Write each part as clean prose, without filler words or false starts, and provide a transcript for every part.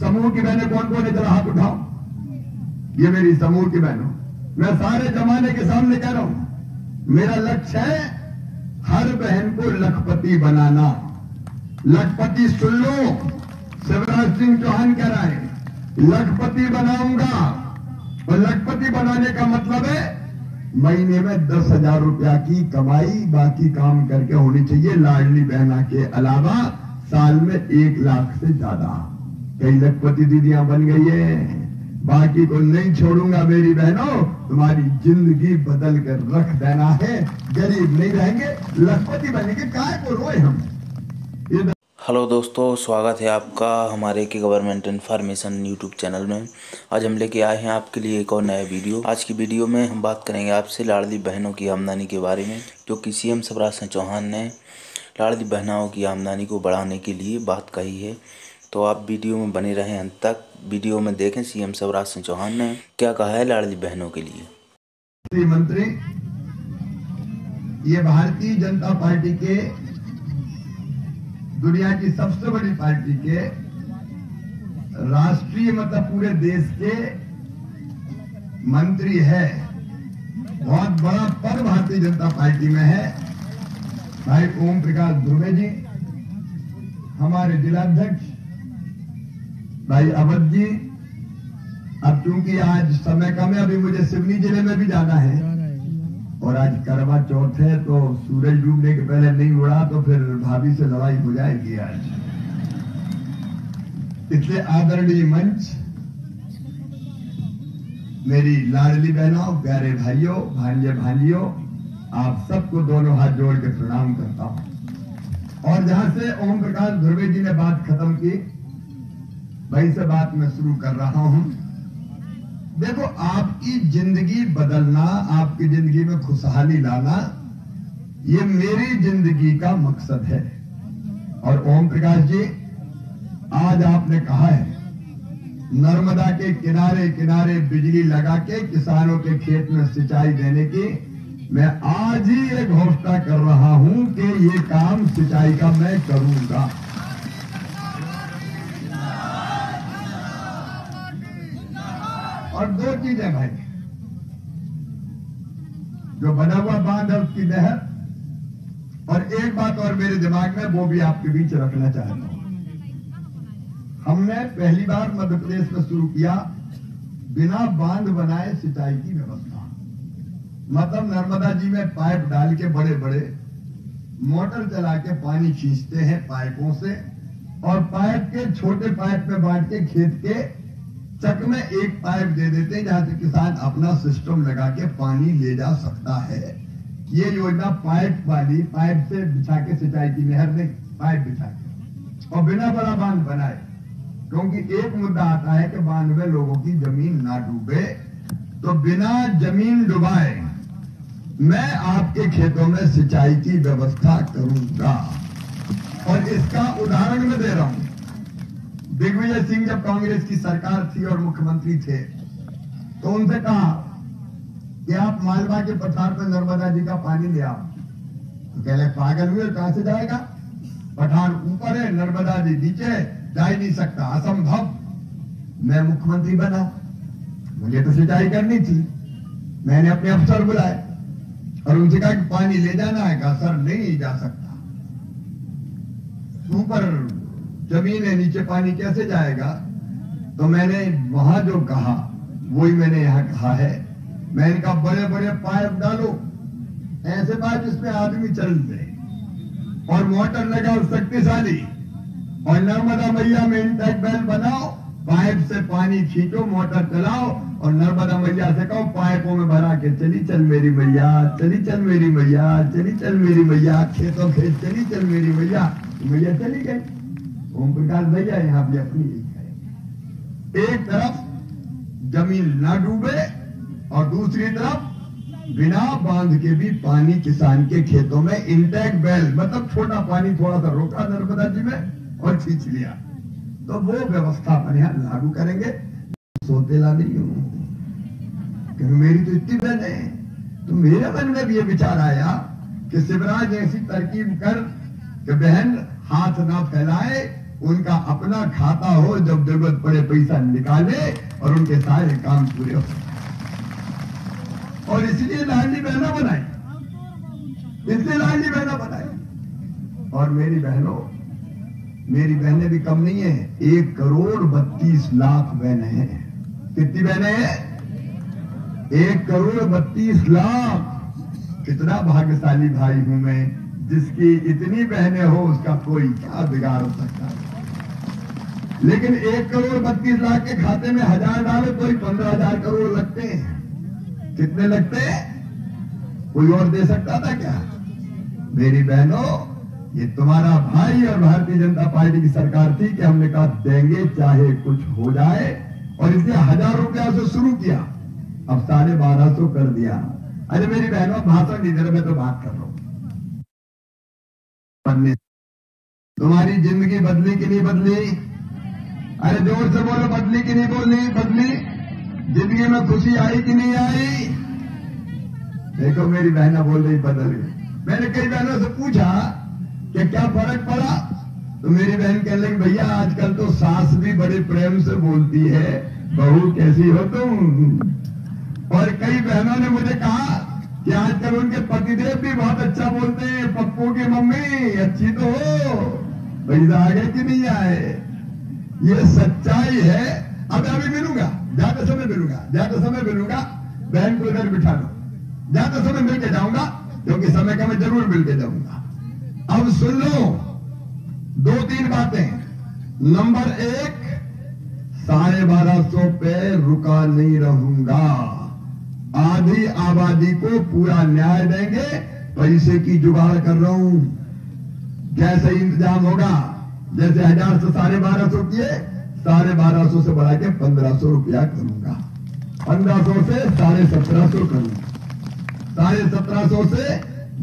समूह की बहनें कौन कौन है, जरा हाथ उठाओ। ये मेरी समूह की बहनों, मैं सारे जमाने के सामने कह रहा हूं, मेरा लक्ष्य है हर बहन को लखपति बनाना। लखपति सुन लो, शिवराज सिंह चौहान कह रहा है लखपति बनाऊंगा। और लखपति बनाने का मतलब है महीने में 10,000 रुपया की कमाई बाकी काम करके होनी चाहिए। लाडली बहना के अलावा साल में 1 लाख से ज्यादा। कई लखपति दीदियां बन गई है, बाकी को नहीं छोड़ूंगा। मेरी बहनों, तुम्हारी जिंदगी बदल कर रख देना है। गरीब नहीं रहेंगे, लखपति बनेंगे। काय को रोए हम। हेलो दोस्तों, स्वागत है आपका हमारे की गवर्नमेंट इन्फॉर्मेशन यूट्यूब चैनल में। आज हम लेके आए हैं आपके लिए एक और नया वीडियो। आज की वीडियो में हम बात करेंगे आपसे लाडली बहनों की आमदनी के बारे में, जो कि सीएम शिवराज सिंह चौहान ने लाडली बहनों की आमदनी को बढ़ाने के लिए बात कही है। तो आप वीडियो में बने रहें अंत तक। वीडियो में देखें सीएम शिवराज सिंह चौहान ने क्या कहा है लाडली बहनों के लिए। मंत्री, ये भारतीय जनता पार्टी के, दुनिया की सबसे बड़ी पार्टी के, राष्ट्रीय मतलब पूरे देश के मंत्री है। बहुत बड़ा पद भारतीय जनता पार्टी में है। भाई ओम प्रकाश ध्रुवे जी, हमारे जिलाध्यक्ष भाई अवध जी। अब चूंकि आज समय कम है, अभी मुझे सिवनी जिले में भी जाना है और आज करवा चौथ है, तो सूरज डूबने के पहले नहीं उड़ा तो फिर भाभी से लड़ाई हो जाएगी आज। इसलिए आदरणीय मंच, मेरी लाडली बहनों, प्यारे भाइयों, भांजे भांजियों, आप सबको दोनों हाथ जोड़ के प्रणाम करता हूं। और जहां से ओम प्रकाश ध्रुवे जी ने बात खत्म की, वहीं से बात मैं शुरू कर रहा हूं। देखो, आपकी जिंदगी बदलना, आपकी जिंदगी में खुशहाली लाना, ये मेरी जिंदगी का मकसद है। और ओम प्रकाश जी, आज आपने कहा है नर्मदा के किनारे किनारे बिजली लगा के किसानों के खेत में सिंचाई देने की, मैं आज ही ये घोषणा कर रहा हूं कि ये काम सिंचाई का मैं करूंगा। और 2 चीजें भाई, जो बना हुआ बांध है उसकी लहर, और एक बात और मेरे दिमाग में, वो भी आपके बीच रखना चाहता हूं। हमने पहली बार मध्य प्रदेश में शुरू किया बिना बांध बनाए सिंचाई की व्यवस्था। मतलब नर्मदा जी में पाइप डाल के बड़े बड़े मोटर चला के पानी खींचते हैं पाइपों से, और पाइप के छोटे पाइप में बांट के खेत के चक में एक पाइप दे देते हैं, जहां से किसान अपना सिस्टम लगा के पानी ले जा सकता है। ये योजना पाइप वाली, पाइप से बिछा के सिंचाई की नहर नहीं, पाइप बिछा के, और बिना बड़ा बांध बनाए। क्योंकि एक मुद्दा आता है कि बांध में लोगों की जमीन ना डूबे, तो बिना जमीन डुबाए मैं आपके खेतों में सिंचाई की व्यवस्था करूंगा। और इसका उदाहरण मैं दे रहा हूं। दिग्विजय सिंह जब कांग्रेस की सरकार थी और मुख्यमंत्री थे, तो उनसे कहा कि आप मालवा के पठार पर नर्मदा जी का पानी ले आओ। तो कह रहे पागल हुए, कहां से जाएगा? पठार ऊपर है, नर्मदा जी नीचे, जा ही नहीं सकता, असंभव। मैं मुख्यमंत्री बना, मुझे तो सिंचाई करनी थी। मैंने अपने अफसर बुलाए और उनसे कहा कि पानी ले जाना है। कहा सर नहीं जा सकता, ऊपर जमीन है, नीचे पानी कैसे जाएगा? तो मैंने वहां जो कहा वही मैंने यहां कहा है। मैंने कहा बड़े बड़े पाइप डालो, ऐसे पाइप जिसमें आदमी चल दे, और मोटर लगाओ शक्तिशाली, और नर्मदा मैया में इंटैक्ट वेल बनाओ, पाइप से पानी खींचो, मोटर चलाओ, और नर्मदा मैया से कहो पाइपों में भरा के चली चल मेरी मैया, चली चल मेरी मैया, चली चल मेरी मैया, खेतों खेत चली चल मेरी मैया। मैया चली गई। ओम प्रकाश भैया यहां भी अपनी एक तरफ जमीन ना डूबे और दूसरी तरफ बिना बांध के भी पानी किसान के खेतों में इंटैक्ट वेल, मतलब छोटा पानी थोड़ा सा रोका नर्मदा जी में और खींच लिया। तो वो व्यवस्था अपन यहां लागू करेंगे। सोतेला नहीं हूं, क्योंकि मेरी तो इतनी बहन है। तो मेरे मन में भी ये विचार आया कि शिवराज ऐसी तरकीब कर कि बहन हाथ ना फैलाए, उनका अपना खाता हो, जब जरूरत पड़े पैसा निकाले और उनके सारे काम पूरे हो। और इसलिए लाडली बहना बनाई, इसलिए लाडली बहना बनाई। और मेरी बहनों, मेरी बहनें भी कम नहीं है, 1,32,00,000 बहनें हैं। कितनी बहनें हैं? 1,32,00,000। कितना भाग्यशाली भाई हूं मैं, जिसकी इतनी बहनें हो, उसका कोई क्या बिगाड़ सकता है। लेकिन 1,32,00,000 के खाते में 1,000 डालो तो 15,000 करोड़ लगते हैं। कितने लगते हैं? कोई और दे सकता था क्या? मेरी बहनों, ये तुम्हारा भाई और भारतीय जनता पार्टी की सरकार थी कि हमने कहा देंगे चाहे कुछ हो जाए, और इसलिए 1,000 रुपया से शुरू किया, अब 1,250 कर दिया। अरे मेरी बहनों, भाषण नहीं दे रहा, मैं तो बात कर रहा हूं। तुम्हारी जिंदगी बदली कि नहीं बदली? अरे जोर से बोलो, बदली कि नहीं बोली? बदली। जिंदगी में खुशी आई कि नहीं आई? देखो मेरी बहना बोल रही बदल गई। मैंने कई बहनों से पूछा कि क्या फर्क पड़ा, तो मेरी बहन कहने लगी, भैया आजकल तो सास भी बड़े प्रेम से बोलती है, बहू कैसी हो तुम। और कई बहनों ने मुझे कहा कि आजकल उनके पतिदेव भी बहुत अच्छा बोलते हैं, पप्पू की मम्मी अच्छी तो हो, पैसा आगे कि नहीं आए। ये सच्चाई है। अब अभी मिलूंगा, ज्यादा समय मिलूंगा, ज्यादा समय मिलूंगा, बहन को इधर बिठा लो, ज्यादा समय मिलके जाऊंगा, क्योंकि समय का मैं जरूर मिलके जाऊंगा। अब सुन लो 2-3 बातें। नंबर 1, 1250 पे रुका नहीं रहूंगा। आधी आबादी को पूरा न्याय देंगे, पैसे की जुगाड़ कर रहा हूं। जैसे इंतजाम होगा, जैसे 1,000 से 1250 किए, 1250 से बढ़ा के 1,500 रुपया करूंगा, 1,500 से 1750 करूंगा, 1750 से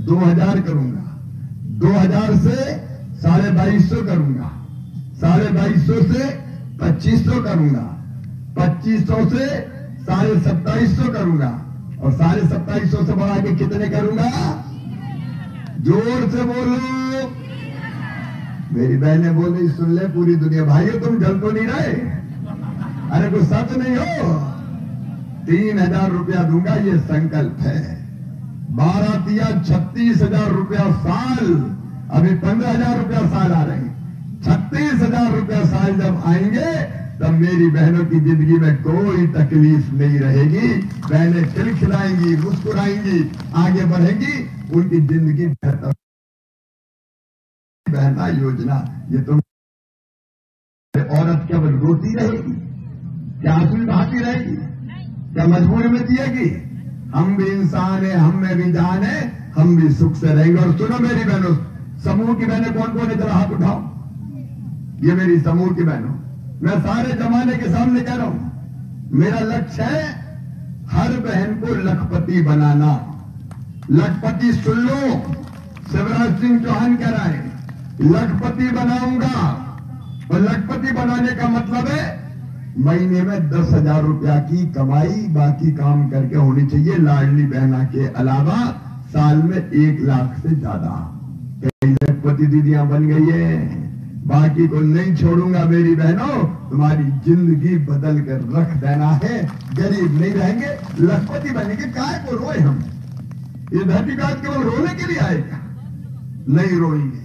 2,000 करूंगा, 2,000 से 2250 करूंगा, 2250 से 2500 करूंगा, 2500 से 2750 करूंगा, और 2750 से बढ़ा के कितने करूंगा? जोर से बोलो। मेरी बहनें बोल रही, सुन ले पूरी दुनिया, भाइयों तुम जल तो नहीं रहे? अरे कुछ सच नहीं हो? 3,000 रुपया दूंगा, ये संकल्प है। 12 तिया 36,000 रुपया साल, अभी 15,000 रुपया साल आ रहे हैं। 36,000 रुपया साल जब आएंगे, तब मेरी बहनों की जिंदगी में कोई तकलीफ नहीं रहेगी। बहनें खिलखिलाएंगी, मुस्कुराएंगी, आगे बढ़ेंगी, उनकी जिंदगी बेहतर। बहना योजना, ये तुम औरत केवल रोती रहेगी? क्या आंसू बहाती रहेगी? क्या मजबूरी में जिएगी? हम भी इंसान है, हम में भी जान है, हम भी सुख से रहेंगे। और सुनो मेरी बहनों, समूह की बहनें कौन कौन है, जरा हाथ उठाओ। ये मेरी समूह की बहनों, मैं सारे जमाने के सामने कह रहा हूं, मेरा लक्ष्य है हर बहन को लखपति बनाना। लखपति सुन लो, शिवराज सिंह चौहान कह रहा है, लखपति बनाऊंगा। और लखपति बनाने का मतलब है महीने में 10,000 रुपया की कमाई बाकी काम करके होनी चाहिए, लाडली बहना के अलावा साल में 1 लाख से ज्यादा। कई लखपति दीदियां बन गई है, बाकी को नहीं छोड़ूंगा। मेरी बहनों, तुम्हारी जिंदगी बदल कर रख देना है, गरीब नहीं रहेंगे, लखपति बनेंगे। काय को रोए हम? ये धरती का केवल रोने के लिए आएगा? नहीं रोएंगे,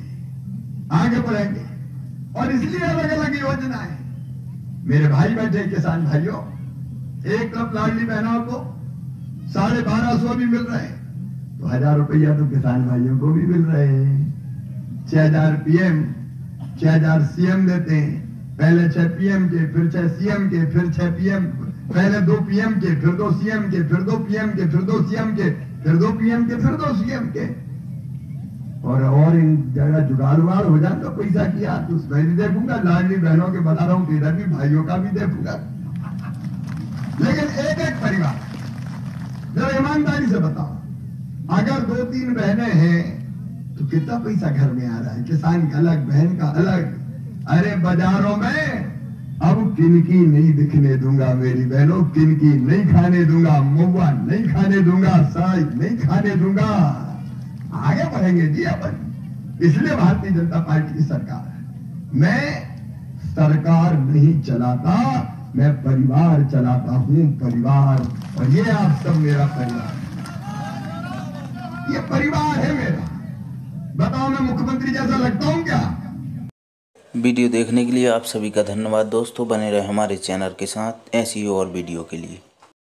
आगे बढ़ेंगे। और इसलिए अलग अलग योजना है। मेरे भाई बैठे किसान भाइयों, एक तरफ लाडली बहनों को 1250 भी मिल रहे हैं, तो 1,000 रुपया तो किसान भाइयों को भी मिल रहे हैं। 6,000 पीएम, 6,000 सीएम देते हैं। पहले 6 पीएम के, फिर 6 सीएम के, फिर 6 पीएम, पहले 2 पीएम के, फिर 2 सीएम के, फिर 2 पीएम के, फिर 2 सीएम के, फिर 2 पीएम के, फिर 2 सीएम के। और इन जगह जुगाड़ उगाड़ हो जाए तो पैसा किया तो मैं भी देखूंगा, लाडली बहनों के बता रहा हूं, इधर भी भाइयों का भी देखूंगा। लेकिन एक एक परिवार, जरा ईमानदारी से बताओ, अगर 2-3 बहनें हैं तो कितना पैसा घर में आ रहा है? किसान का अलग, बहन का अलग। अरे बाजारों में अब किनकी नहीं दिखने दूंगा मेरी बहनों, किनकी नहीं खाने दूंगा, महुआ नहीं खाने दूंगा, साग नहीं खाने दूंगा। आगे बढ़ेंगे जी अपन। इसलिए भारतीय जनता पार्टी की सरकार है। मैं सरकार नहीं चलाता, मैं परिवार चलाता हूं, परिवार। और ये आप सब मेरा परिवार, ये परिवार है मेरा। बताओ मैं मुख्यमंत्री जैसा लगता हूं क्या? वीडियो देखने के लिए आप सभी का धन्यवाद दोस्तों। बने रहे हमारे चैनल के साथ ऐसी और वीडियो के लिए।